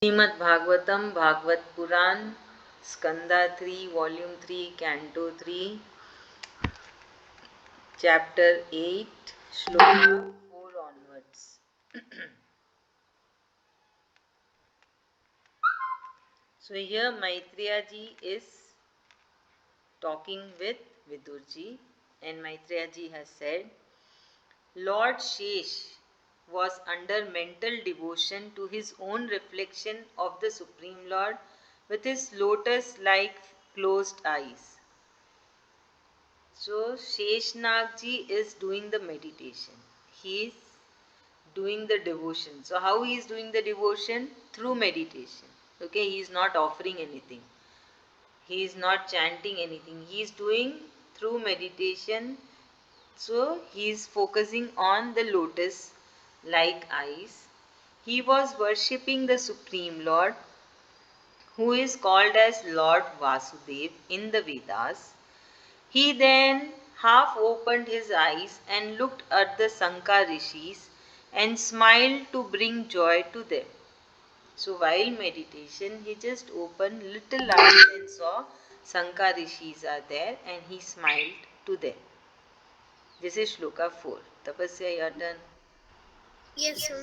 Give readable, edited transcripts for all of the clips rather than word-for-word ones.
Srimad Bhagwatam, Bhagwat Puran, Skanda3, Volume 3, Canto 3, Chapter-8, Sloka-4 onwards. So here Maitreyaji is talking with Vidurji, and Maitreyaji has said, Lord Shesh was under mental devotion to his own reflection of the Supreme Lord with his lotus-like closed eyes. So Sheshnagji is doing the meditation. He is doing the devotion. So how he is doing the devotion? Through meditation. Okay, he is not offering anything. He is not chanting anything. He is doing through meditation. So he is focusing on the lotus like eyes. He was worshipping the Supreme Lord, who is called as Lord Vasudev in the Vedas. He then half opened his eyes and looked at the Sanka rishis and smiled to bring joy to them. So while meditation, he just opened little eyes and saw Sanka rishis are there and he smiled to them. This is Shloka 4. Tapasya, your turn. Yes, so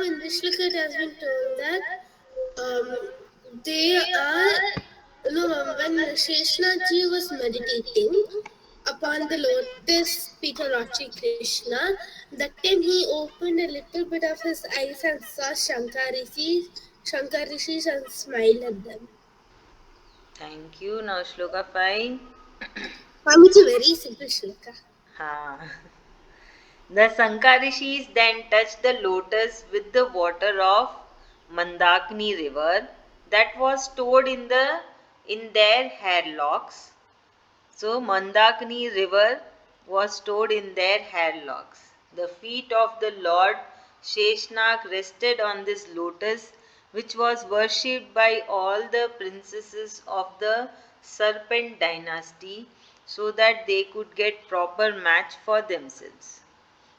in this shloka it has been told that um, they are, when Sheshnathji was meditating upon the lotus feet of Lord Shri Krishna, that time he opened a little bit of his eyes and saw Shankarishis and smiled at them. Thank you. Now Shloka 5. It's a very simple shloka. Ha. The Sankarishis then touched the lotus with the water of Mandakini river that was stored in their hairlocks. So Mandakini river was stored in their hairlocks. The feet of the Lord Sheshnag rested on this lotus, which was worshipped by all the princesses of the serpent dynasty, so that they could get proper match for themselves.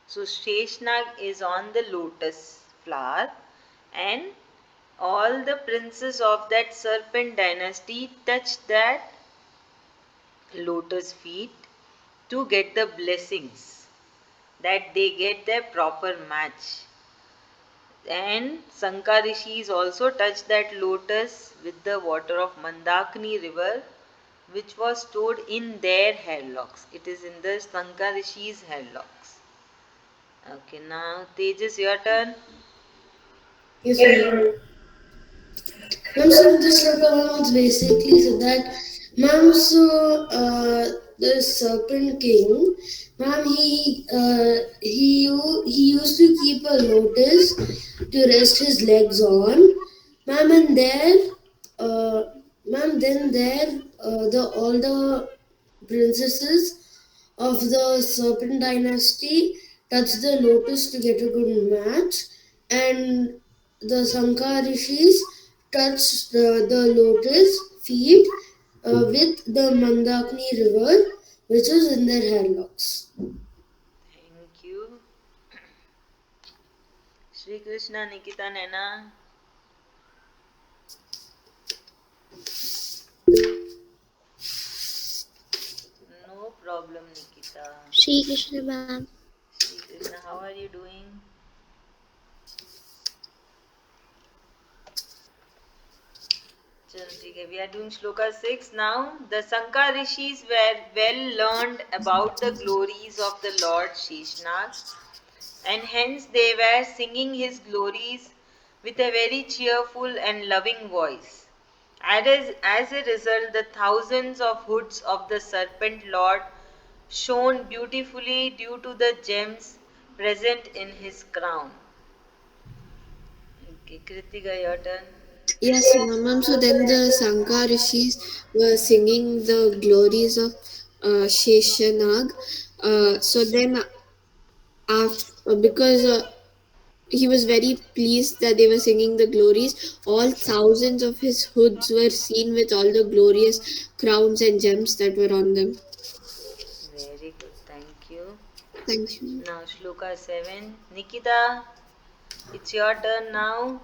So Sheshnag is on the lotus flower, and all the princes of that serpent dynasty touch that lotus feet to get the blessings, that they get their proper match. And Sankarishis also touched that lotus with the water of Mandakini river, which was stored in their hairlocks. It is in the Sankarishis hairlocks. Okay, now Tejas, your turn. Yes, ma'am. Ma'am, so this shloka was basically so that, ma'am, the serpent king, ma'am, he used to keep a lotus to rest his legs on, ma'am, and there, uh, ma'am, then there, the all the princesses of the serpent dynasty touch the lotus to get a good match, and the Sankha rishis touch the lotus feet with the Mandakini river, which is in their hairlocks. Thank you. Shri Krishna Nikita Nena. No problem, Nikita. Shri Krishna, ma'am. Shri Krishna, how are you doing? We are doing Shloka 6 now. The Sanka Rishis were well learned about the glories of the Lord Sheshnag, and hence they were singing his glories with a very cheerful and loving voice. As a result, the thousands of hoods of the Serpent Lord shone beautifully due to the gems present in his crown. Okay, Kritika, your turn. Yes, ma'am. So then the Sankha rishis were singing the glories of Sheshanag. So then, because he was very pleased that they were singing the glories. All thousands of his hoods were seen with all the glorious crowns and gems that were on them. Very good, thank you. Thank you. Now Shloka 7. Nikita, it's your turn now.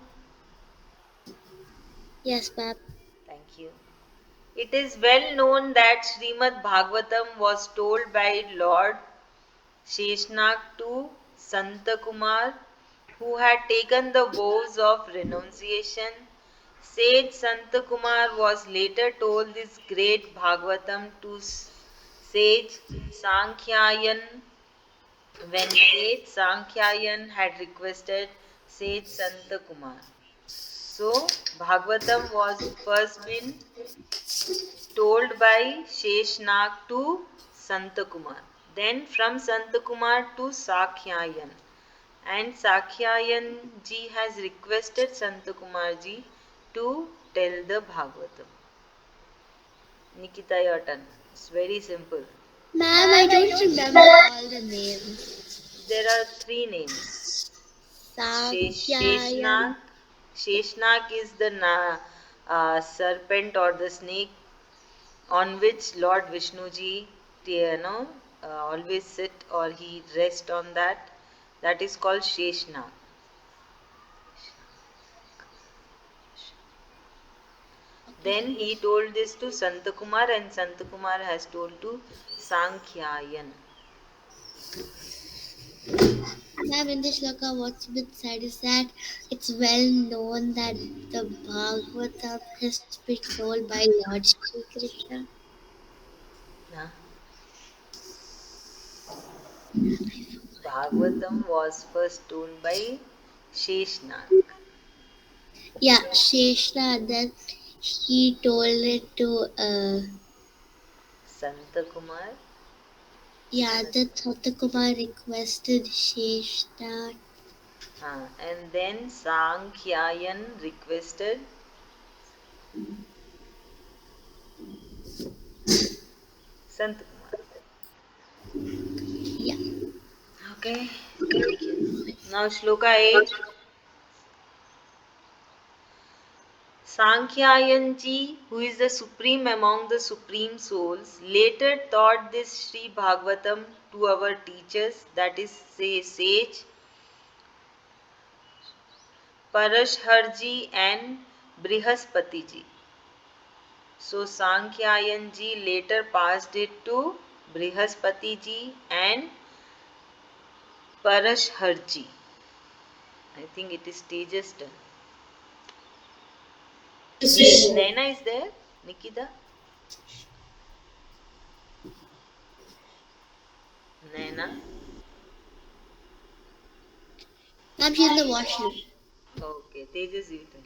Yes, ma'am. Thank you. It is well known that Srimad Bhagwatam was told by Lord Sheshnag to Santakumar, who had taken the vows of renunciation. Sage Santakumar was later told this great Bhagwatam to Sage Sankhyayan when Sage Sankhyayan had requested Sage Santakumar. So, Bhagwatam was first been told by Sheshnag to Santakumar. Then from Santakumar to Sakhyayan. And Sakhyayan ji has requested Santakumar ji to tell the Bhagavatam. Nikita, your turn. It's very simple. Ma'am, I don't remember all the names. There are three names. Sakyayan. Sheshnag. Sheshnag is the serpent or the snake on which Lord Vishnuji, always sit or he rest on that. That is called Sheshnag. Then Okay. he told this to Santakumar and Santakumar has told to Sankhyayan. Ma'am, in the shloka, what's been said is that it's well known that the Bhagavatam has been told by Lord Shri Krishna. Nah. Bhagavatam was first told by Sheshnag. Yeah, Sheshna, then he told it to, Santakumar. yeah, then Kumar requested Sheshna. And then Sankhyayan requested Santakumar. Yeah. Okay, thank you. Now Shloka 8. Sankhyayanji, who is the supreme among the supreme souls, later taught this Sri Bhagavatam to our teachers, that is, say, sage Parasharji and Brihaspatiji. So Sankhyayanji later passed it to Brihaspatiji and Parasharji. I think it is Tejas' turn. Naina is there? Nikita? Naina? Ma'am, she's in the washroom. Okay, Tejas, you tell.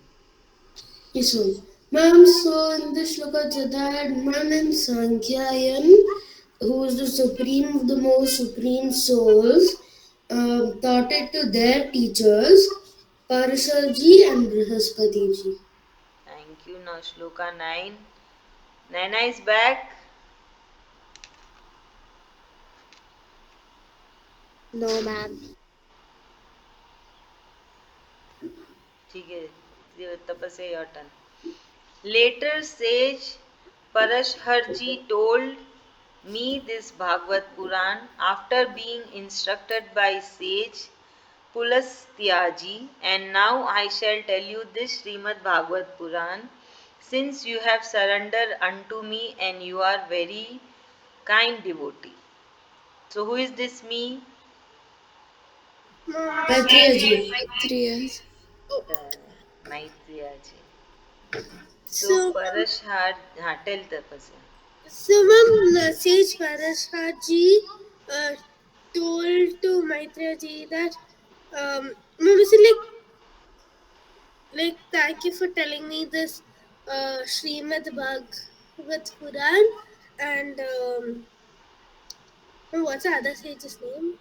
Yes, ma'am. Ma'am, so in this shloka that man and Sankhyayan, who is the supreme of the most supreme souls, taught it to their teachers, Parasharji and Brihaspatiji. Thank you. Now Shloka 9. Naina is back. No, ma'am. ठीक है tapasya your turn. Later sage Parasharji told me this Bhagavad Puran after being instructed by sage Pulastyaji, and now I shall tell you this Srimad Bhagavad Puran, since you have surrendered unto me and you are very kind devotee. So who is this me? Maitreyaji. 3 years. Uh, Maitreyaji. So So, Parash tell tapasya. ma'am, Sage Parashaji uh, told to Maitreyaji that, ma'am, is it like, thank you for telling me this Srimad Bhagavad Puran, and ma'am, what's the other sage's name?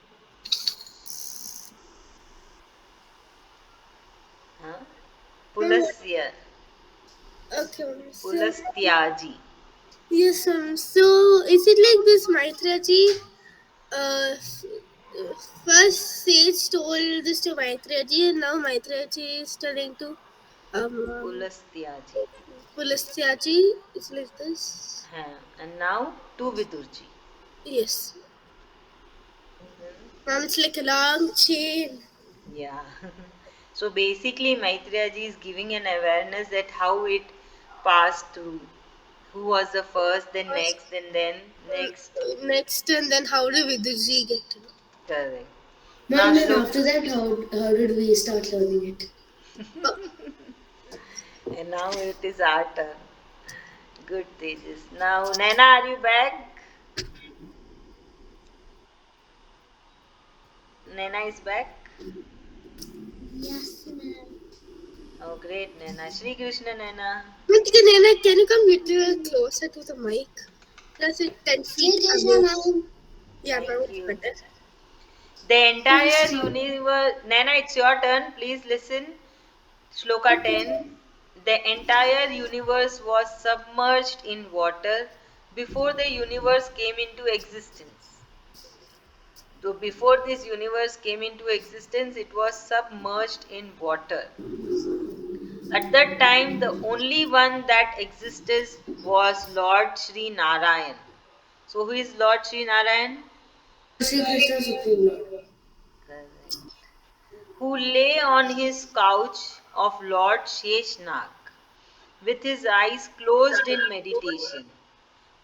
Huh? Ma'am, what? Pulasya. Okay, ma'am. So, Pulastyaji. yes, so is it like this Maitreyaji? First Sage told this to Maitreyaji, and now Maitreyaji is telling to Pulastyaji. Pulastyaji. It's like this. And now to Vidurji. Yes. Ma'am, it's like a long chain. Yeah. So basically, Maitreyaji is giving an awareness that how it passed through. Who was the first, then First, next, and then next. next, and then how did Vidurji get to know? Correct. Now, Ma'am, then after that, how did we start learning it? Uh, and now it is our turn. Good, Tejas. Now, Naina, are you back? Naina is back. Yes, ma'am. Oh, great, Naina. Shri Krishna, Naina. Nana, can you come little closer to the mic? That's it, 10 Sri feet Krishna, above. ma'am. Yeah, now Thank it's you. better. The Please entire stop. universe. Naina, it's your turn. Please listen. Shloka 10. The entire universe was submerged in water before the universe came into existence. Though before this universe came into existence, it was submerged in water. At that time, the only one that existed was Lord Sri Narayan. So, who is Lord Sri Narayan? Lord Sri Krishna, Supreme Lord. Correct. Who lay on his couch of Lord Sheshnag with his eyes closed in meditation.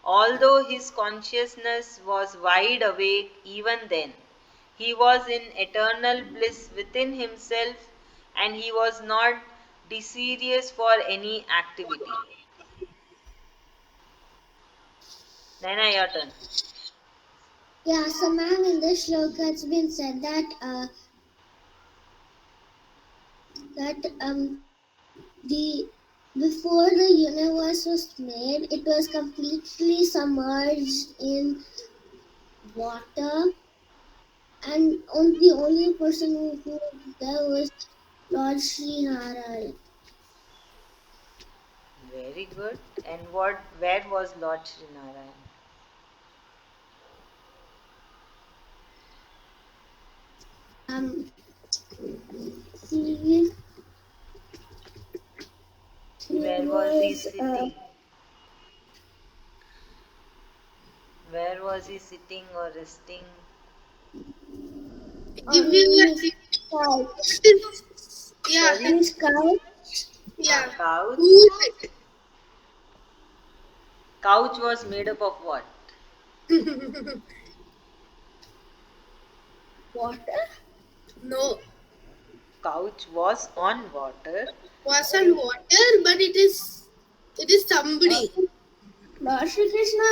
Although his consciousness was wide awake even then, he was in eternal bliss within himself and he was not desirous for any activity. Naina, your turn. Yeah, so ma'am, in this shloka, it's been said that the before the universe was made, it was completely submerged in water, and the only person who was there was Lord Sri Narayana. Very good. And where was Lord Srinarayan? Um, he Where was he was sitting? Where was he sitting or resting? Give on you his couch. yeah, Sorry? His couch. Ah, yeah. couch. Who is it? Couch was made up of what? Water. No, Couch was on water. was on You water, but it is somebody. Lord Sri Krishna.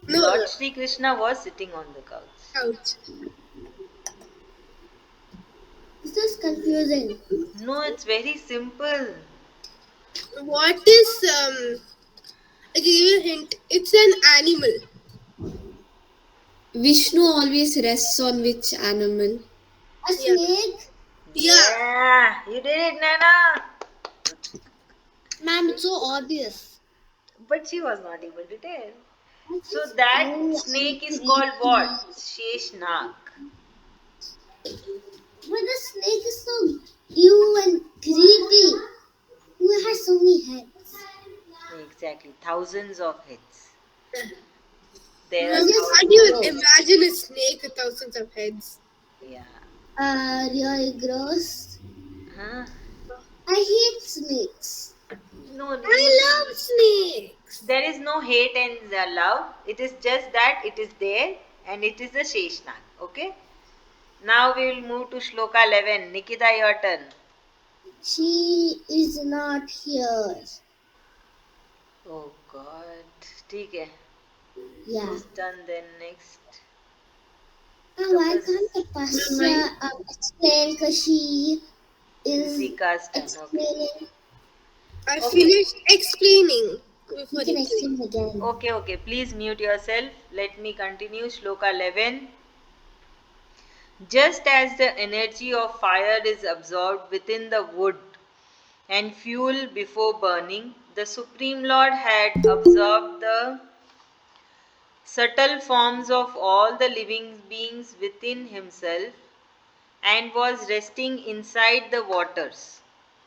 No, Lord no, Sri Krishna was sitting on the couch. couch. This is confusing. No, it's very simple. What is I give you a hint. It's an animal. Vishnu always rests on which animal? A Yeah, snake. yeah. Yeah, you did it, Nana. Ma'am, it's so obvious. But she was not able to tell. But So it's that funny and snake is called what? creepy. Sheshnag. But the snake is so ew and creepy. Who has so many heads? Exactly, thousands of heads. There are Ma'am, It's just can't thousands. even gross. imagine a snake with thousands of heads. Yeah. Really gross. Huh? I hate snakes. No, I love snakes. there is no hate and love. It is just that it is there and it is the Sheshnag. Okay? Now we will move to Shloka 11. Nikita, your turn. She is not here. Oh God. ठीक है. Yeah. Whose turn then next? Why can't Tapas. Tapasya explain? Because she is Ritika's turn. Okay. explaining. I Okay. finished explaining You before can you came. explain again. Okay, okay. Please mute yourself. Let me continue. Shloka 11. Just as the energy of fire is absorbed within the wood and fuel before burning, the Supreme Lord had absorbed the subtle forms of all the living beings within himself and was resting inside the waters.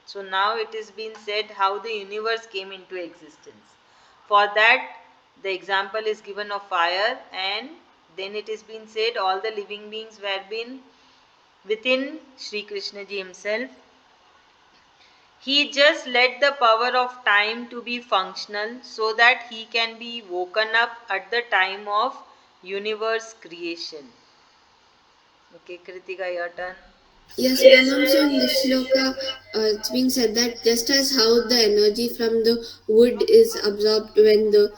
So now it is being said how the universe came into existence. For that, the example is given of fire, and then it is being said all the living beings were been within Sri Krishna ji himself, He just let the power of time to be functional so that he can be woken up at the time of universe creation. Okay, Kritika, your turn. Yes, ma'am. So in the shloka, it's being said that just as how the energy from the wood is absorbed when the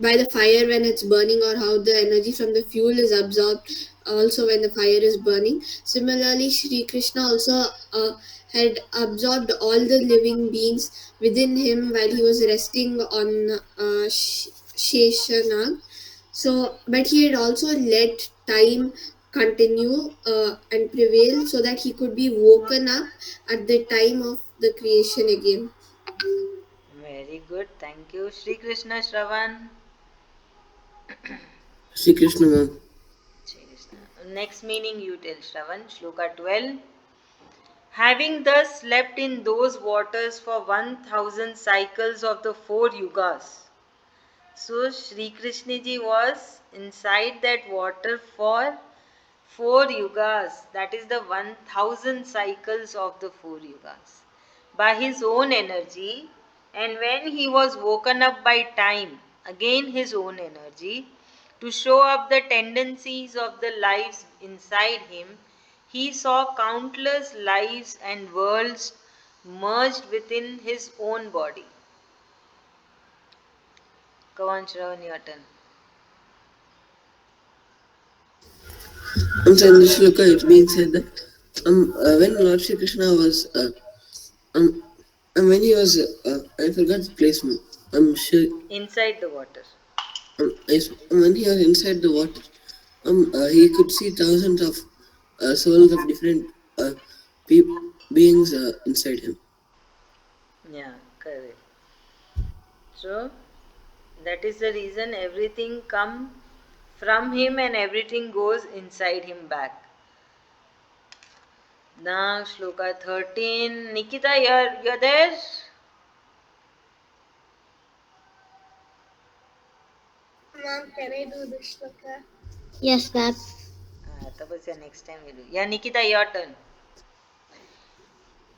by the fire when it's burning, or how the energy from the fuel is absorbed also when the fire is burning. Similarly, Shri Krishna also had absorbed all the living beings within him while he was resting on Sheshanag. So, but he had also let time continue and prevail so that he could be woken up at the time of the creation again. Very good. Thank you. Shri Krishna Shravan. Sri Krishna, ma'am. Shri Krishna. Next meaning you tell Shravan. Shloka 12. Having thus slept in those waters for 1000 cycles of the 4 yugas. So Sri Krishna ji was inside that water for 4 yugas. That is the 1000 cycles of the 4 yugas. By his own energy, and when he was woken up by time, again his own energy, to show up the tendencies of the lives inside him, he saw countless lives and worlds merged within his own body. Come on, Shravan, your turn. So in the shloka, it's being said that when Lord Sri Krishna was um, when he was I forgot the place, ma'am. I'm sure. Inside the water. Yes, when he was inside the water, he could see thousands of souls of different beings inside him. Yeah, correct. So that is the reason everything come from him and everything goes inside him back. Now Shloka 13. Nikita, you're there? Mom, can I do this shloka? Yes, ma'am. Tapasya, next time we do. Yeah, Nikita, your turn.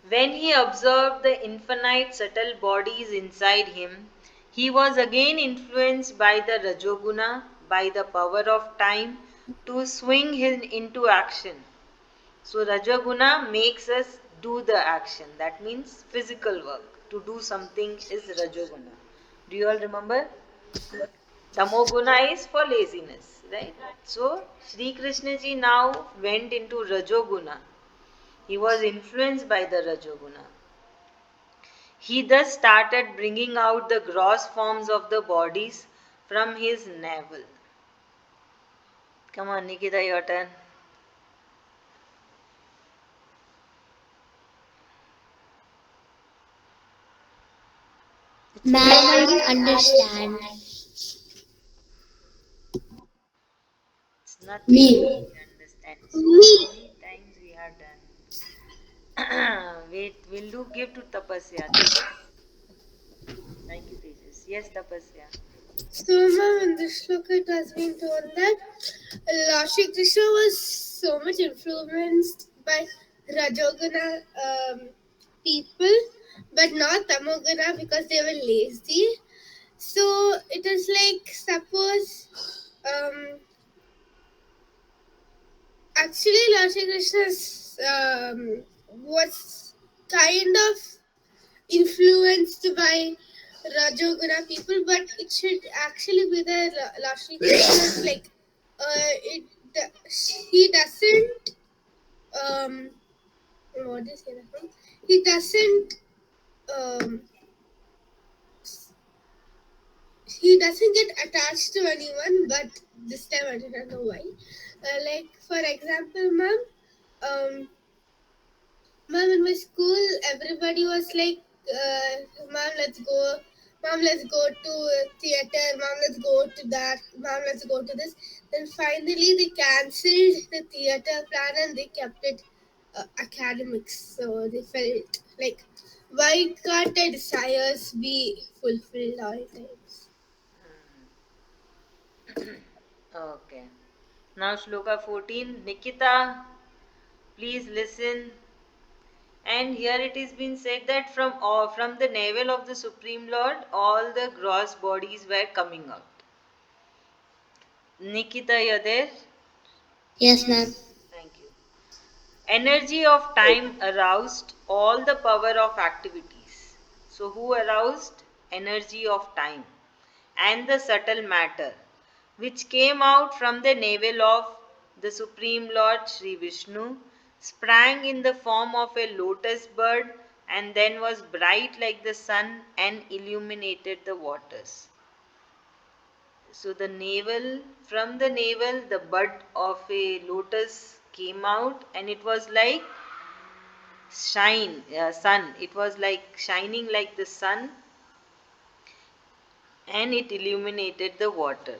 When he observed the infinite subtle bodies inside him, he was again influenced by the Rajoguna, by the power of time, to swing him into action. So Rajaguna makes us do the action. That means physical work. To do something is Rajaguna. Do you all remember? Tamoguna is for laziness, right? So Sri Krishna ji now went into Rajoguna. He was influenced by the Rajoguna. He thus started bringing out the gross forms of the bodies from his navel. Come on, Nikita, your turn. It's Ma'am, okay. I didn't understand. It's nothing to Me. be understand. So Me. many times we have done. Wait, we'll do give to Tapasya, Tejas. Thank you, Tejas. Yes, Tapasya. So, mom, in this shloka, it has been told that Lord Shri Krishna was so much influenced by Rajoguna people, but not Tamoguna because they were lazy. So it is like, suppose actually Lord Shri Krishna was kind of influenced by Rajoguna people, but it should actually be the Lord Shri Krishna. Like, it he doesn't what do you say that? He doesn't um he doesn't get attached to anyone, but this time I don't know why. Like, for example, um ma'am, in my school, everybody was like, ma'am, let's go. Mom, let's go to theater. Mom, let's go to that. Mom, let's go to this. Then finally, they cancelled the theater plan and they kept it academics. So they felt like, why can't their desires be fulfilled all times? Okay. Now Shloka 14. Nikita, please listen. And here it is been said that from the navel of the Supreme Lord, all the gross bodies were coming out. Nikita, you're there? Yes, ma'am. Thank you. Energy of time aroused all the power of activities. So, who aroused? Energy of time and the subtle matter, which came out from the navel of the Supreme Lord Sri Vishnu, sprang in the form of a lotus bird, and then was bright like the sun and illuminated the waters. So from the navel, the bud of a lotus came out, and it was like sun. It was like shining like the sun, and it illuminated the water.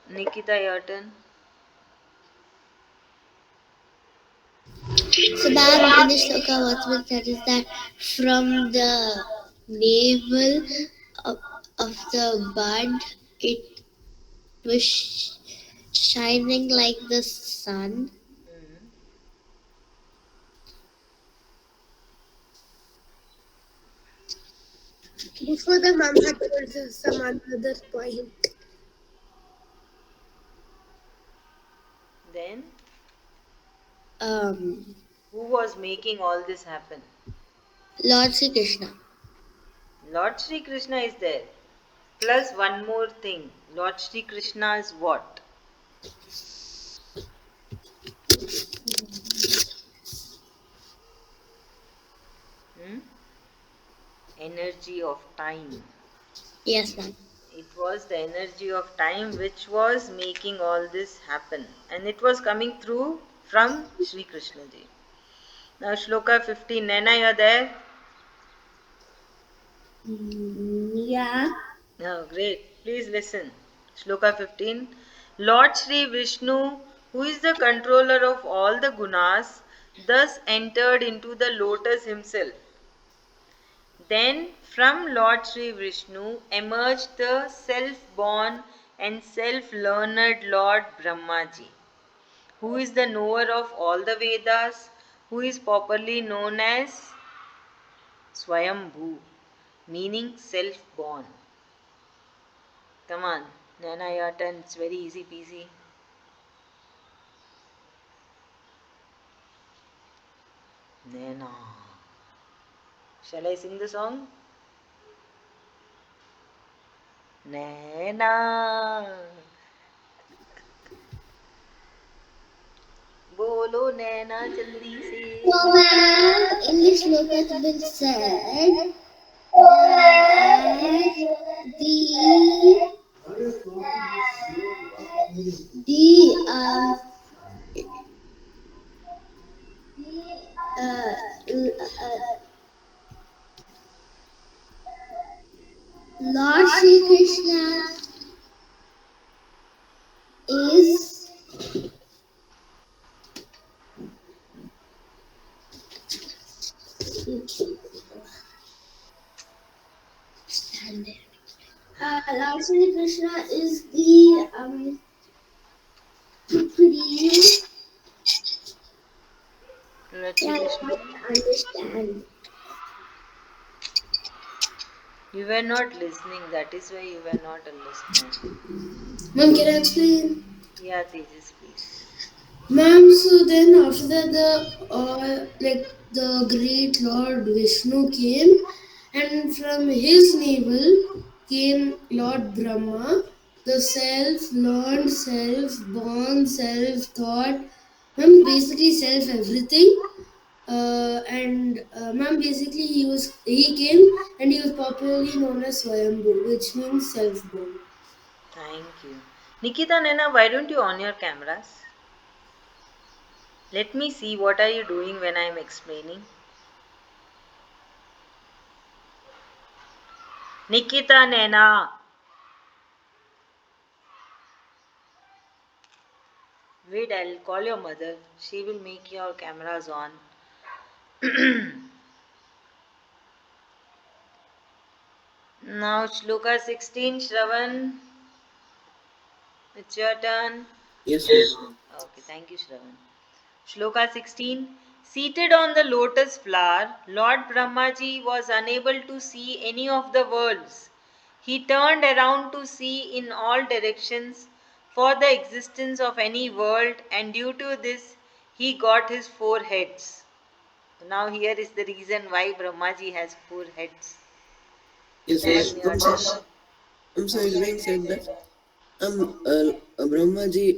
Nikita, your turn. So, ma'am, in the shloka, what's been said is that from the navel of, of the bud, it was shining like the sun. Mhm. Before the mom had told some another point. Then, Um, who was making all this happen? Lord Sri Krishna. Lord Sri Krishna is there. Plus one more thing. Lord Sri Krishna is what? Hmm? Energy of time. Yes, ma'am. It was the energy of time which was making all this happen. And it was coming through from Sri Krishna Ji. Now Shloka 15. Naina, you're there? Yeah. Oh, great. Please listen. Shloka 15. Lord Sri Vishnu, who is the controller of all the gunas, thus entered into the lotus himself. Then from Lord Sri Vishnu emerged the self-born and self-learned Lord Brahmaji, who is the knower of all the Vedas, who is popularly known as Swayambhu, meaning self-born. Come on, Nana, your turn. It's very easy peasy. Nana. Shall I sing the song? Nana. बोलो नैना जल्दी से. So, ma'am, in the shloka, it's been said that the uh, uh, Lord Sri Krishna is Lord Sri Krishna is the supreme. Let's Yeah, see I Krishna. can't understand. You were not listening. That is why you were not understanding. Ma'am, can I explain? Yeah, Tejas, please. Ma'am, so then after that the great Lord Vishnu came, and from his navel came Lord Brahma, the self-learned, self-born, self-thought, ma'am, basically self everything. Ma'am, basically he came and he was popularly known as Swayambhu, which means self-born. Thank you. Nikita, Nana, why don't you on your cameras? Let me see what are you doing when I am explaining. Nikita, Nana. Wait, I'll call your mother. She will make your cameras on. Now, Shloka 16, Shravan. It's your turn. Yes, ma'am. Okay, thank you, Shravan. Shloka 16. Seated on the lotus flower, Lord Brahmaji was unable to see any of the worlds. He turned around to see in all directions for the existence of any world, and due to this, he got his 4 heads. Now, here is the reason why Brahmaji has 4 heads. Yes, Then your turn. so it's being said that Brahmaji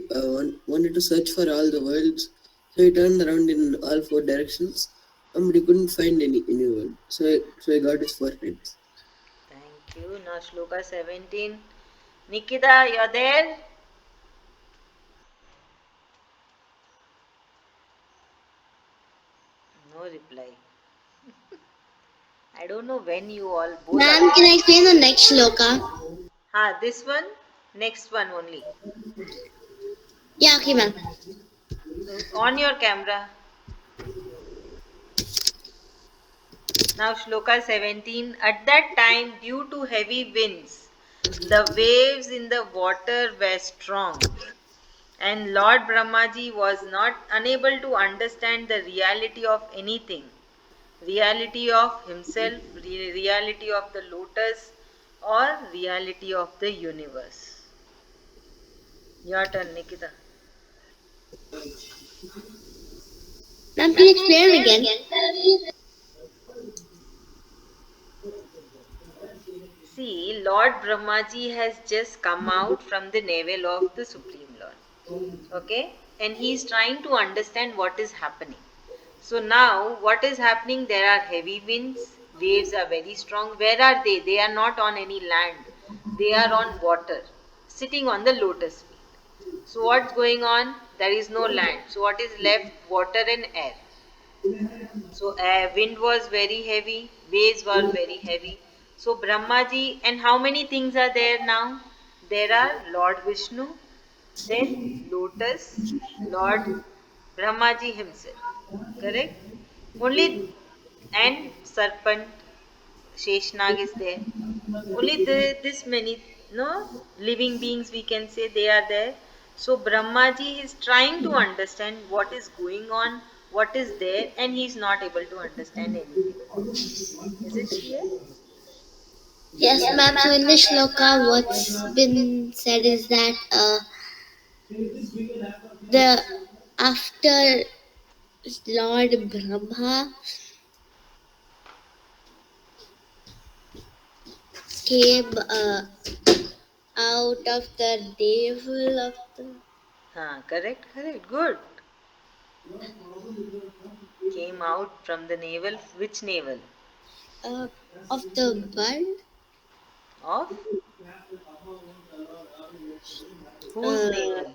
wanted to search for all the worlds, so he turned around in all 4 directions, but he couldn't find any world. So he got his 4 heads. Thank you. Now, Shloka 17. Nikita, you're there? No reply. I don't know when you all both Ma'am, are. can I explain the next shloka? This one? Next one only. Yeah, okay, ma'am. On your camera. Now, Shloka 17. At that time, due to heavy winds, the waves in the water were strong, and Lord Brahmaji was not unable to understand the reality of anything, reality of himself, reality of the lotus, or reality of the universe. Your turn, Nikita. Ma'am, can you explain it again? See, Lord Brahmaji has just come out from the navel of the Supreme Lord. Okay? And he is trying to understand what is happening. So now, what is happening? There are heavy winds, waves are very strong. Where are they? They are not on any land, they are on water, sitting on the lotus feet. So, what's going on? There is no land. So, what is left? Water and air. So, wind was very heavy, waves were very heavy. So, Brahmaji, and how many things are there now? There are Lord Vishnu, then lotus, Lord Brahmaji himself. Correct? Only, and serpent, Sheshnag is there. Only this many, no, living beings we can say they are there. So Brahmaji is trying to understand what is going on, what is there, and he is not able to understand anything. Is it clear? Yes, ma'am. So in this shloka, what's been said is that the after Lord Brahma came out of the navel of the Correct, correct, good. Came out from the navel, which navel? uh, of the bird, Of whose uh, navel?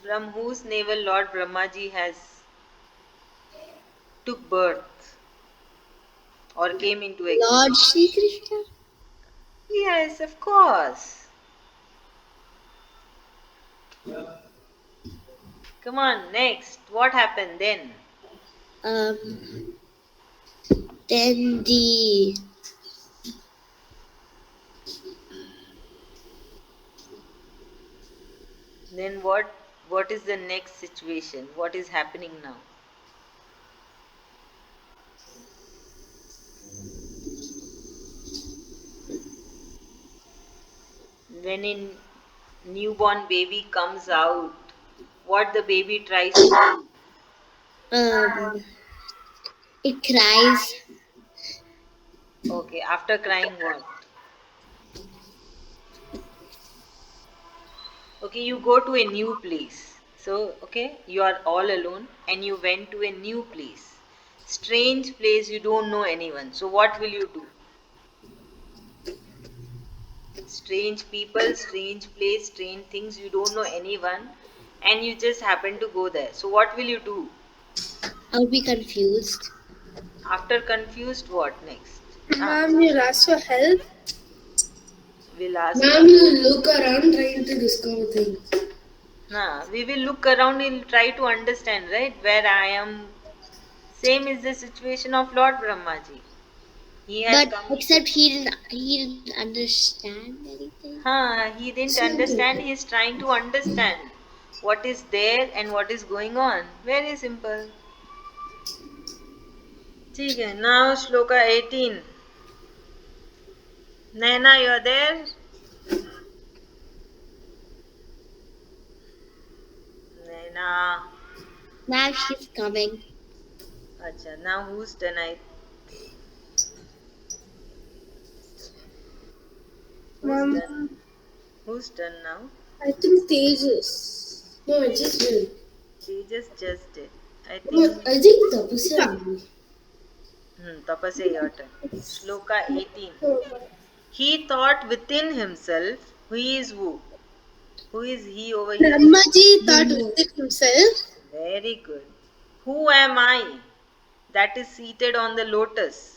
From whose navel Lord Brahmaji has took birth or came into Lord existence? Shri Krishna. Yes, of course. Come on, next. What happened then? Um, then the Then what is the next situation? What is happening now? When a newborn baby comes out, what the baby tries to do? um, it cries. Okay, after crying what? Okay, you go to a new place. So, okay, you are all alone and you went to a new place. Strange place, you don't know anyone. So, what will you do? Strange people, strange place, strange things, you don't know anyone, and you just happen to go there. So, what will you do? I would be confused. After confused, what next? Ah, Ma'am, you'll ask for help. we'll ask for. Ma'am, you look around trying to discover things. We will look around and try to understand, right? Where I am. Same is the situation of Lord Brahmaji. He has But come. except he didn't understand anything. He didn't Same thing. understand. He is trying to understand. what is there and what is going on. Very simple. ठीक है. Now Shloka 18. Naina, you're there? Naina. Now she's coming. Acha, now whose turn? Whose Mom, turn? Whose turn now? I think Tejas. No, I just will. Tejas just did. I No, think. I think Tapasya will. Tapasya, your turn. Shloka 18. He thought within himself, who is who? Who is he over here? Brahmaji thought Brahma. within himself. Very good. Who am I that is seated on the lotus?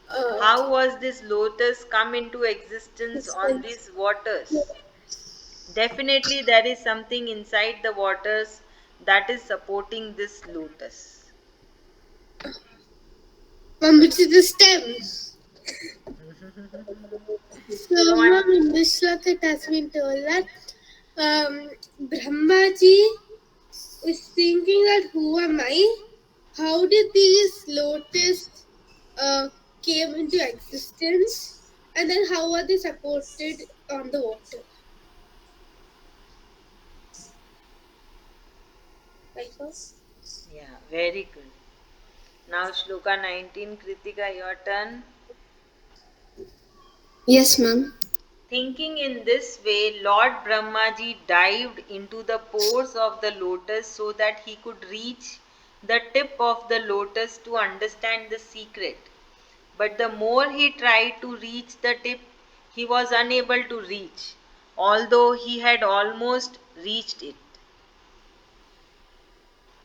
How was this lotus come into existence on these waters? Definitely, there is something inside the waters that is supporting this lotus. Mom, which is the stem. So, Come on. mom, in this shloka it has been told that Brahmaji is thinking that who am I? How did these lotus came into existence? And then how are they supported on the water? Like so? Yeah, very good. Now, Shloka 19, Kritika, your turn. Yes, ma'am. Thinking in this way, Lord Brahmaji dived into the pores of the lotus so that he could reach the tip of the lotus to understand the secret. But the more he tried to reach the tip, he was unable to reach, although he had almost reached it.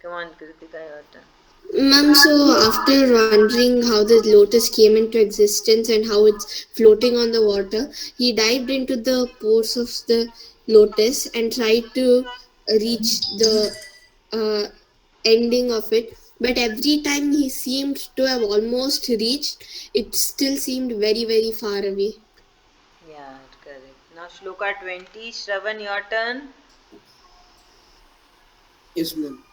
Come on, Kritika, your turn. Ma'am, so after wondering how the lotus came into existence and how it's floating on the water, he dived into the pores of the lotus and tried to reach the uh, ending of it. But every time he seemed to have almost reached, it still seemed very, very far away. Yeah, correct. Now, Shloka 20, Shravan, your turn. Yes, ma'am.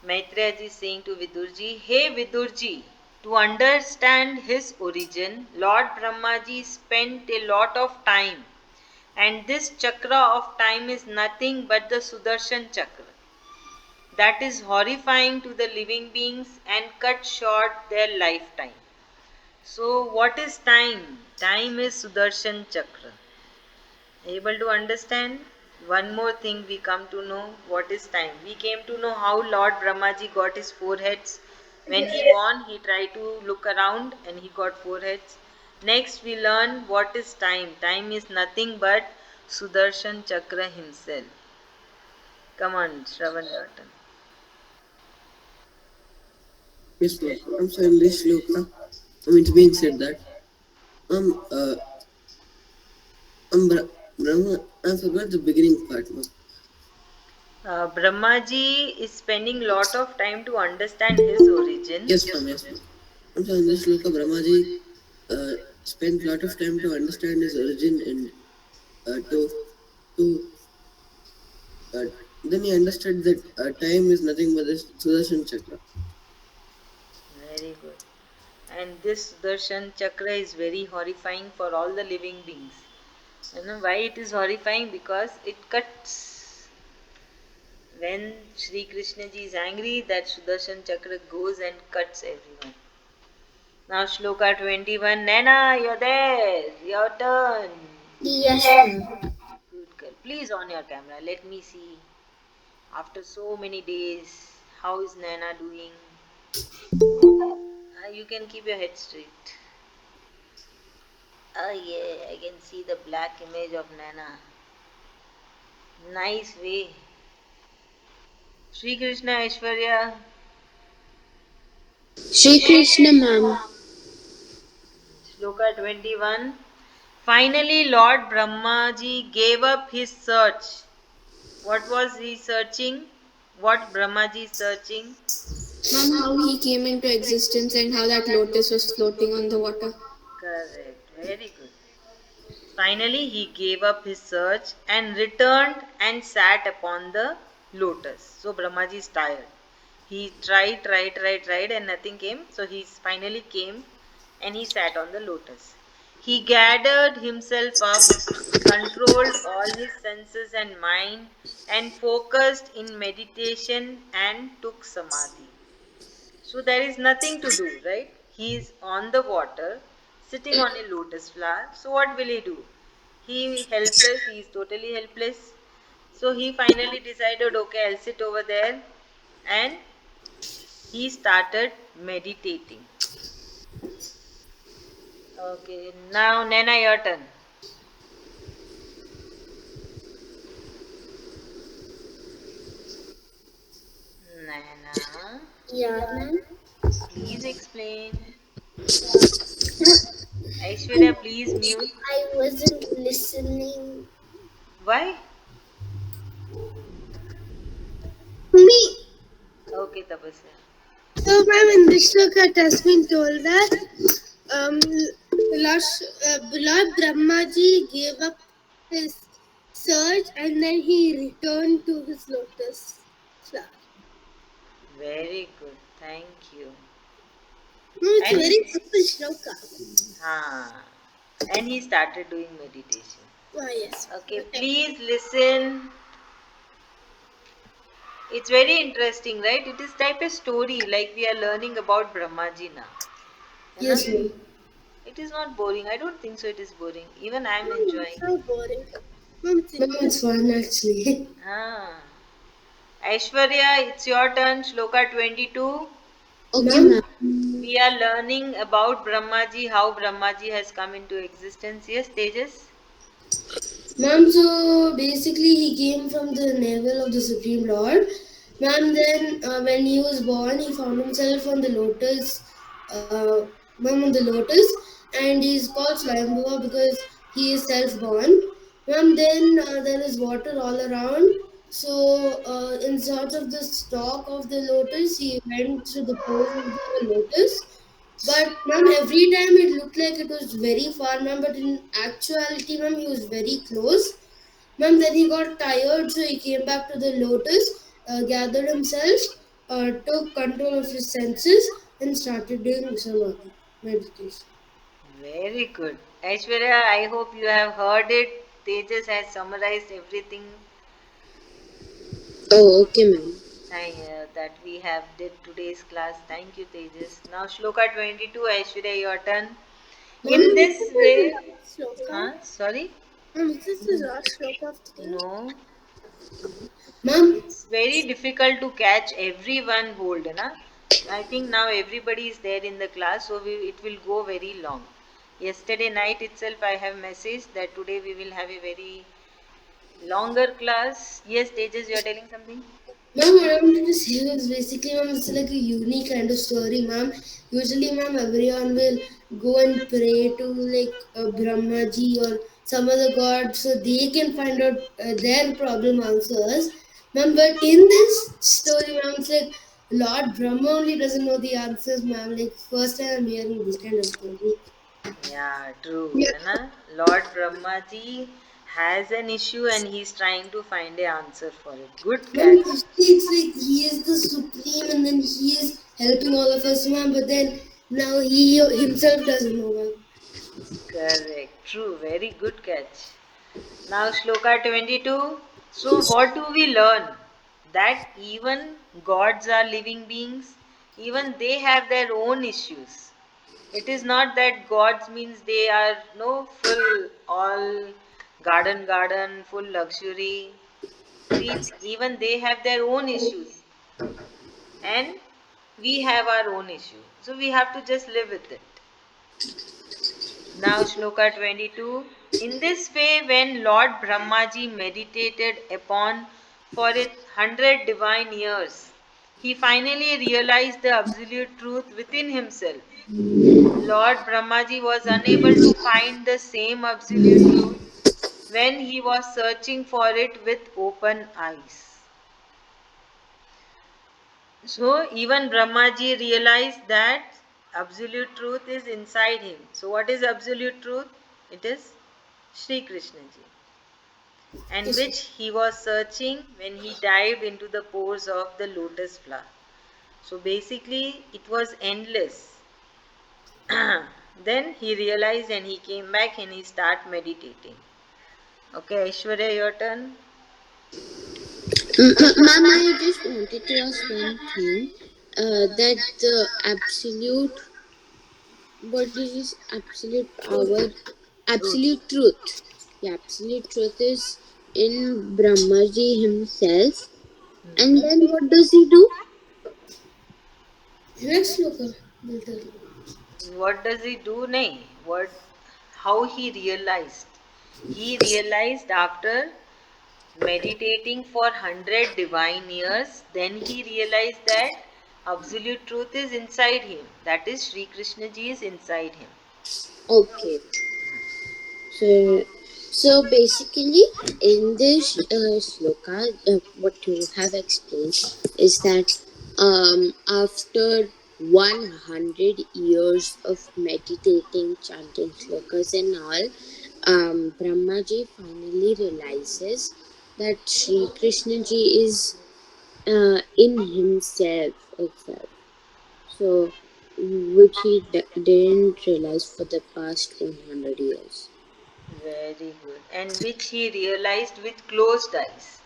Maitreyaji is saying to Vidurji, Hey Vidurji, to understand his origin, Lord Brahmaji spent a lot of time, and this chakra of time is nothing but the Sudarshan chakra. That is horrifying to the living beings and cut short their lifetime. So, what is time? Time is Sudarshan chakra. Able to understand? One more thing we come to know what is time. We came to know how Lord Brahmaji got his four heads. When he born, he tried to look around and he got four heads. Next, we learn what is time. Time is nothing but Sudarshan Chakra himself. Come on, Shravan Ratan. Yes, ma'am. So in this shloka, it's being said that um uh Brahma. I forgot the beginning part, ma'am. Brahmaji is spending lot of time to understand his origin. Yes, ma'am. Yes, ma'am. So in this shloka, Brahmaji uh, spent a lot of time to understand his origin and to uh, then he understood that time is nothing but the Sudarshan chakra. Very good. And this Darshan Chakra is very horrifying for all the living beings. You know why it is horrifying? Because it cuts. When Sri Krishna ji is angry, that Sudarshan Chakra goes and cuts everyone. Now Shloka 21. Nana, you're there. Your turn. Yes, Good girl. Please on your camera. Let me see. After so many days, how is Nana doing? You can keep your head straight. Oh yeah, I can see the black image of Nana. Nice way. Sri Krishna Aishwarya. Shri Krishna, ma'am. Shloka 21. Finally, Lord Brahmaji gave up his search. What was he searching? What Brahmaji is searching? Ma'am, how he came into existence and how that lotus was floating on the water. Correct. Very good. Finally, he gave up his search and returned and sat upon the lotus. So Brahmaji is tired. He tried, and nothing came. So he finally came and he sat on the lotus. He gathered himself up, controlled all his senses and mind, and focused in meditation and took samadhi. So there is nothing to do, right? He is on the water, sitting on a lotus flower. So what will he do? He helpless, he is totally helpless. So he finally decided, okay, I'll sit over there, and he started meditating. Okay, now Nana, your turn. Nana, Yeah, ma'am. please explain. I Aishwarya, please mute. I wasn't listening. Why? Me. Okay, Tapasya. So, ma'am, in this shloka, it has been told that Lord Brahmaji gave up his search and then he returned to his lotus flower. Very good, thank you. No, it's a And very simple shloka. ah, and he started doing meditation. Oh, yes. Okay, please listen. It's very interesting, right? It is type a story like we are learning about Brahmaji now. You know? Yes, ma'am. It is not boring. I don't think so. It is boring. Even I am No, it's enjoying. not boring. Ma'am, it's Ma'am, it's interesting. fun actually. Ah, Aishwarya, it's your turn. Shloka 22. Okay, Ma'am, ma'am. We are learning about Brahmaji, how Brahmaji has come into existence. Yes, Tejas? Ma'am, so basically he came from the navel of the Supreme Lord. Ma'am, then when he was born, he found himself on the lotus, ma'am, on the lotus, and he's called Swayambhuva because he is self-born. Ma'am, then there is water all around. So in search of the stalk of the lotus, he went to the pose of the lotus. But ma'am, every time it looked like it was very far, ma'am. But in actuality, ma'am, he was very close. Ma'am, then he got tired, so he came back to the lotus, gathered himself, took control of his senses, and started doing samadhi meditation. Very good. Aishwarya, I hope you have heard it. Tejas has summarized everything Oh, okay, ma'am. that we have did today's class. Thank you, Tejas. Now, Shloka 22, Aishwarya, your turn. Ma'am, In this way, Shloka. huh? Sorry? Ma'am, is this the last shloka of the day? No. ma'am, It's very difficult to catch everyone hold, na? I think now everybody is there in the class, so it will go very long. Yesterday night itself, I have messaged that today we will have a very longer class. Yes, Tejas, you are telling something? Ma'am, what I wanted to say was basically, ma'am, it's like a unique kind of story, ma'am. Usually, ma'am, everyone will go and pray to like Brahmaji or some other god so they can find out their problem answers. Ma'am, but in this story, ma'am, it's like Lord Brahma only doesn't know the answers, ma'am. Like, first time I'm hearing this kind of story. Yeah, true. है ना? Lord Brahmaji has an issue and he's trying to find a answer for it. Good Ma'am, catch. usually it's like he is the supreme and then he is helping all of us, ma'am. But then now he himself doesn't know, ma'am. Correct. True. Very good catch. Now, Shloka 22. So, what do we learn? That even gods are living beings, even they have their own issues. It is not that gods means they are no full, all garden, full luxury. See, even they have their own issues, and we have our own issue. So, we have to just live with it. Now, Shloka 22. In this way, when Lord Brahmaji meditated upon for 100 divine years, he finally realized the absolute truth within himself. Lord Brahmaji was unable to find the same absolute truth when he was searching for it with open eyes. So, even Brahmaji realized that absolute truth is inside him. So, what is absolute truth? It is Sri Krishna ji, and Yes, which he was searching when he dived into the pores of the lotus flower. So basically, it was endless. Then he realized and he came back and he started meditating. Okay, Aishwarya, your turn. Ma'am, I just wanted to ask one thing. That the absolute, what is this absolute power? Truth. Absolute truth. The absolute truth is in Brahmaji himself. And Mhm. then what does he do? next sloka will tell you. What does he do? Nahi. What? How he realized? He realized after meditating for 100 divine years, then he realized that absolute truth is inside him. That is, Sri Krishna ji is inside him. Okay. So, so basically, in this sloka, what you have explained is that after 100 years of meditating, chanting slokas and all, Brahmaji finally realizes that Sri Krishna ji is in himself itself. So, which he didn't realize for the past 100 years. Very good. And which he realized with closed eyes.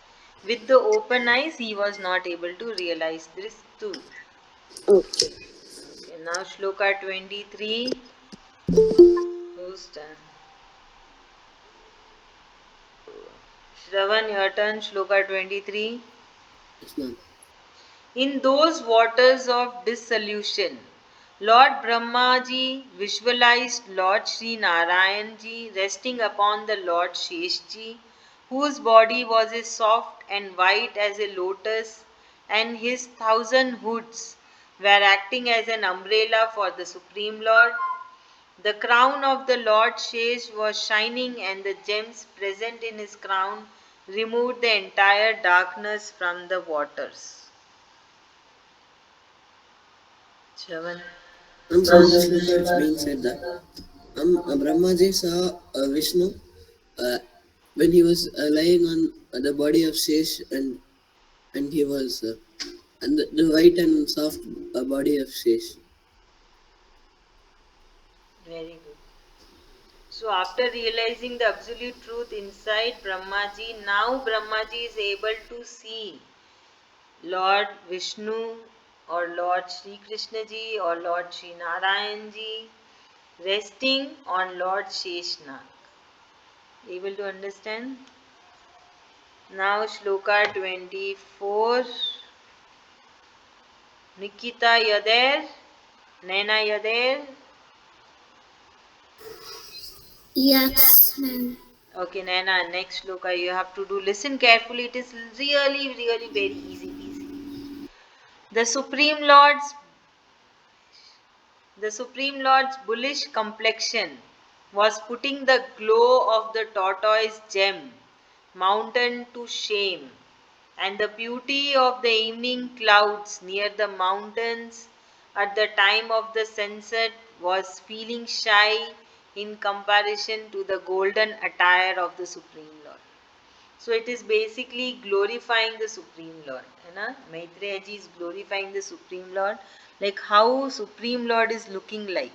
With the open eyes, he was not able to realize this truth. Okay. Okay, now Shloka 23. Who's done? Shravan, your turn. Shloka 23. Yes, ma'am. In those waters of dissolution, Lord Brahmaji visualized Lord Sri Narayanji resting upon the Lord Sheshji, whose body was as soft and white as a lotus, and his 1,000 hoods were acting as an umbrella for the Supreme Lord. The crown of the Lord Shesh was shining, and the gems present in his crown removed the entire darkness from the waters. Shravan. In this sloka, it's being said that Brahmaji saw Vishnu uh, when he was lying on the body of Shesh, and he was and the white and soft body of Shesh. Very good. So, after realizing the absolute truth inside Brahmaji, now Brahmaji is able to see Lord Vishnu or Lord Sri Krishna ji or Lord Sri Narayan ji resting on Lord Sheshnak. Able to understand? Now, Shloka 24. Nikita, you there? Naina, you there? Yes, ma'am. Okay, Naina, next shloka you have to do. Listen carefully. It is really, really very easy peasy. The Supreme Lord's the Supreme Lord's bullish complexion was putting the glow of the tortoise gem mountain to shame, and the beauty of the evening clouds near the mountains at the time of the sunset was feeling shy in comparison to the golden attire of the Supreme Lord. So it is basically glorifying the Supreme Lord. है Maitreyaji is glorifying the Supreme Lord, like how Supreme Lord is looking like.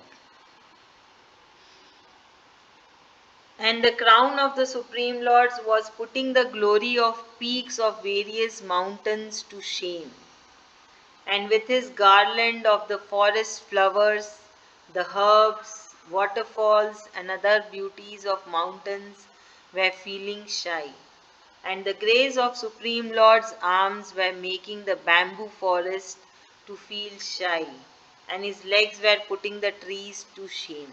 And the crown of the Supreme Lords was putting the glory of peaks of various mountains to shame. And with his garland of the forest flowers, the herbs, waterfalls, and other beauties of mountains were feeling shy. And the grace of Supreme Lord's arms were making the bamboo forest to feel shy, and his legs were putting the trees to shame.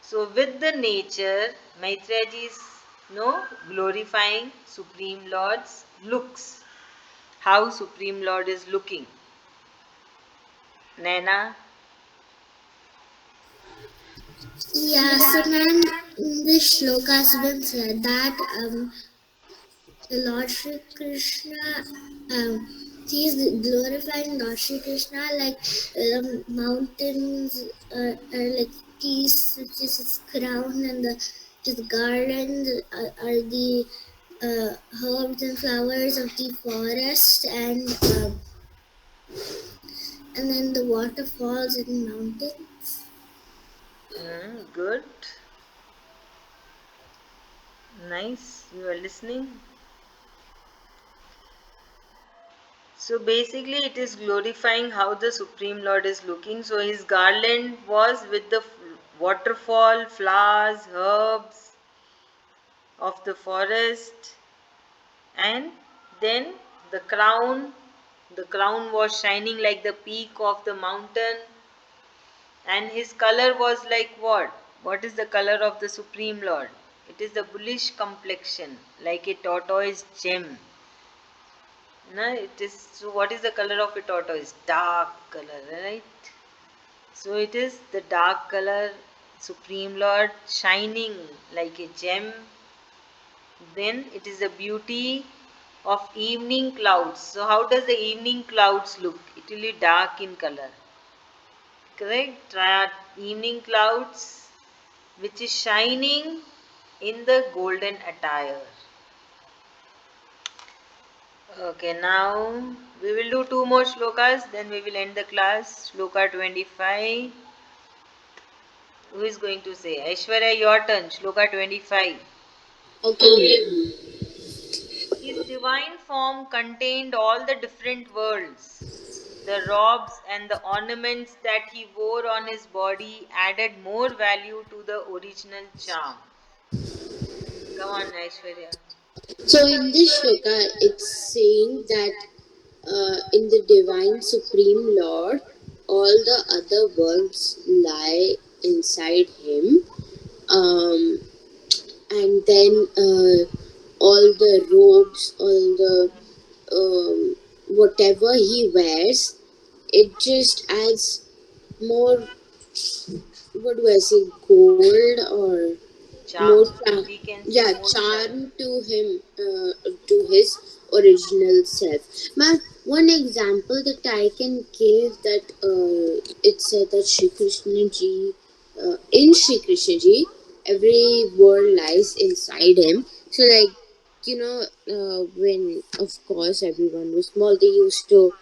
So, with the nature, Maitreyaji is glorifying Supreme Lord's looks. How Supreme Lord is looking. Naina, Yeah, so ma'am, in this shloka has been said that the Lord Shri Krishna, he is glorifying Lord Shri Krishna like mountains are like keys, which is his crown, and the His garland are the herbs and flowers of the forest, and then the waterfalls and mountains. Good. Nice. You are listening. So basically, it is glorifying how the Supreme Lord is looking. So his garland was with the waterfall, flowers, herbs of the forest, and then the crown. The crown was shining like the peak of the mountain, and his color was like what? What is the color of the Supreme Lord? It is the bullish complexion, like a tortoise gem. No, it is. So what is the color of a tortoise? Dark color, right? So it is the dark color, Supreme Lord, shining like a gem. Then it is the beauty of evening clouds. So how does the evening clouds look? It will be dark in color. Correct? Evening clouds which is shining in the golden attire. Okay, now we will do two more shlokas, then we will end the class. Shloka 25. Who is going to say? Aishwarya, your turn. Shloka 25. Okay. His divine form contained all the different worlds. The robes and the ornaments that he wore on his body added more value to the original charm. Come on, Aishwarya. So in this shloka, it's saying that in the divine supreme Lord, all the other worlds lie inside him, um, and then all the robes, all the whatever he wears, it just adds more. What do I say? Gold or more Charm. We can say yeah, more charm. charm to him, to his original self. But one example that I can give, that it said that Shri Krishna ji, in Shri Krishna ji, every word lies inside him. So like, when of course everyone was small, they used to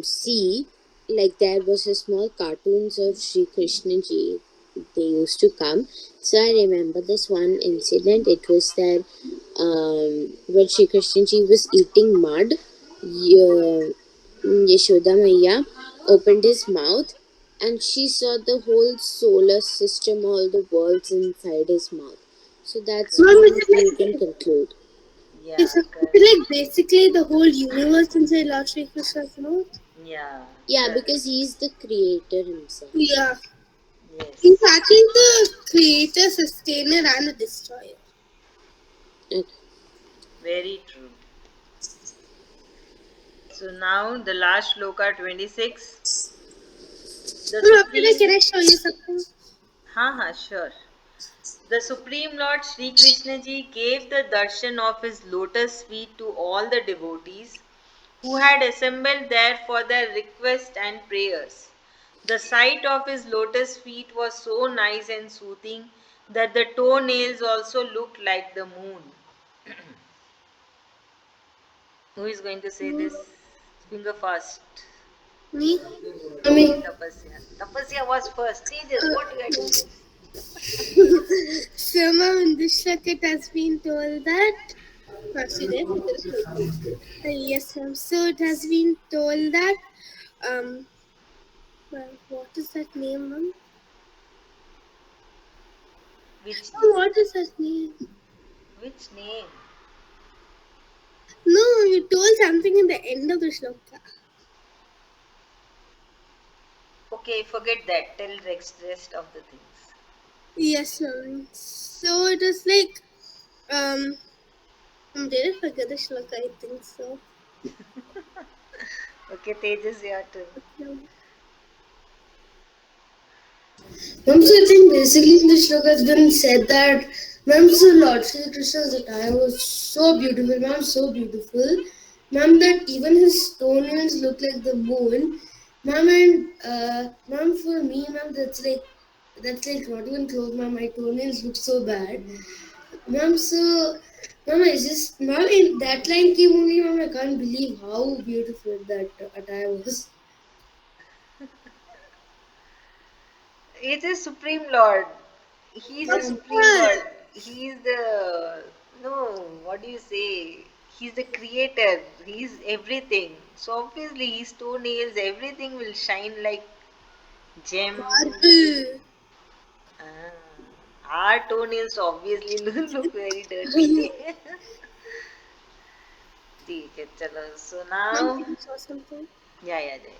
see, like there was a small cartoons of Shri Krishna ji, they used to come. So I remember this one incident. It was that when Shri Krishna ji was eating mud, Yashoda Maya opened his mouth and she saw the whole solar system, all the worlds inside his mouth. So that's Mom, Correct. one is it thing you like can conclude. Yeah, is correct. it like basically the whole universe inside Lord Sri Krishna's mouth? Yeah, Yeah, correct. because he's the creator himself. Yeah. He's Yes. actually the creator, sustainer, and the destroyer. Okay. Very true. So now the last shloka 26. The No, Apurva, can Supreme. I show you something? Sure. The Supreme Lord Sri Krishna ji gave the darshan of his lotus feet to all the devotees who had assembled there for their request and prayers. The sight of his lotus feet was so nice and soothing that the toenails also looked like the moon. Who is going to say this? Finger first. Me? Okay, Mommy, Tapasya. Tapasya was first. Tejas, what you are doing? So, mom, in this shloka it has been told that. Actually, there. Yes, ma'am. So it has been told that. Um, well, what is that name, ma'am? Which Oh, name? what is that name? Which name? No, you told something in the end of the shloka. Okay, forget that. Tell rest of the things. Yes, ma'am. So it was like, did I forget the shloka? I think so. Okay, Tejas, your turn. No. Ma'am, so I think basically in the shloka has been said that Ma'am, so Lord Shri Krishna's attire was so beautiful, Ma'am, so beautiful. Ma'am, that even his toenails look like the moon. Ma'am, and Ma'am, for me, Ma'am, that's like That's like not even close, ma'am. My toenails look so bad. Ma'am, so, ma'am, I just, ma'am, in that line came only, ma'am, I can't believe how beautiful that attire was. It is Supreme Lord. He is the Yeah, Supreme Lord. He is the, no, what do you say? He's the creator. He's everything. So obviously his toenails, everything will shine like gem. Marble. Our toenails obviously look very dirty. ठीक है चलो. So Mom, now, can you saw something? yeah, yeah, yeah.